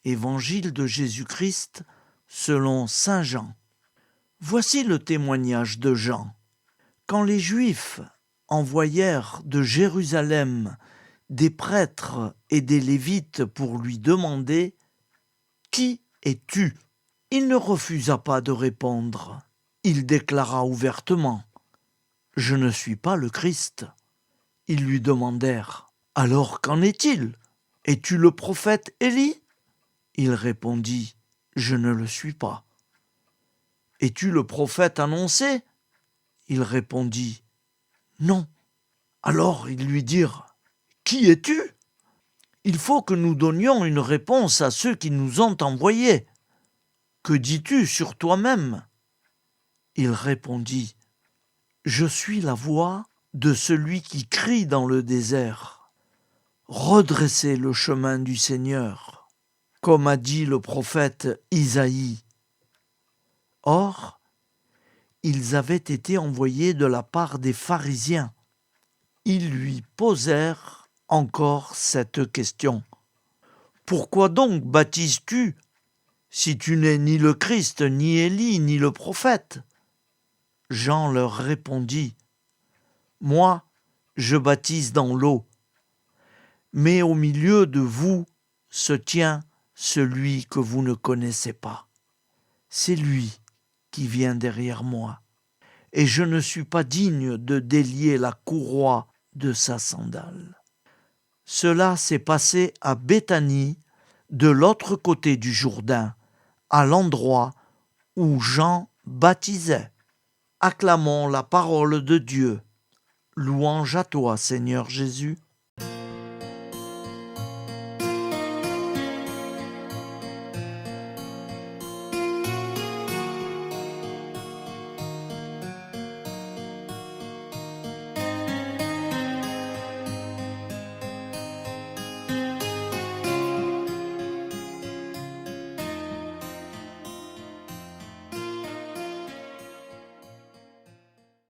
Évangile de Jésus-Christ selon saint Jean. Voici le témoignage de Jean. Quand les Juifs envoyèrent de Jérusalem des prêtres et des Lévites pour lui demander « Qui es-tu » il ne refusa pas de répondre. Il déclara ouvertement « Je ne suis pas le Christ ». Ils lui demandèrent « Alors qu'en est-il ? Es-tu le prophète Élie ?» Il répondit « Je ne le suis pas. » « Es-tu le prophète annoncé ?» Il répondit « Non. » Alors ils lui dirent « Qui es-tu ? Il faut que nous donnions une réponse à ceux qui nous ont envoyés. Que dis-tu sur toi-même » Il répondit « Je suis la voix de celui qui crie dans le désert. Redressez le chemin du Seigneur, comme a dit le prophète Isaïe. » Or, ils avaient été envoyés de la part des pharisiens. Ils lui posèrent encore cette question. « Pourquoi donc baptises-tu si tu n'es ni le Christ, ni Élie, ni le prophète ?» Jean leur répondit « Moi, je baptise dans l'eau, mais au milieu de vous se tient celui que vous ne connaissez pas. C'est lui qui vient derrière moi, et je ne suis pas digne de délier la courroie de sa sandale. » Cela s'est passé à Béthanie, de l'autre côté du Jourdain, à l'endroit où Jean baptisait. Acclamons la parole de Dieu. Louange à toi, Seigneur Jésus.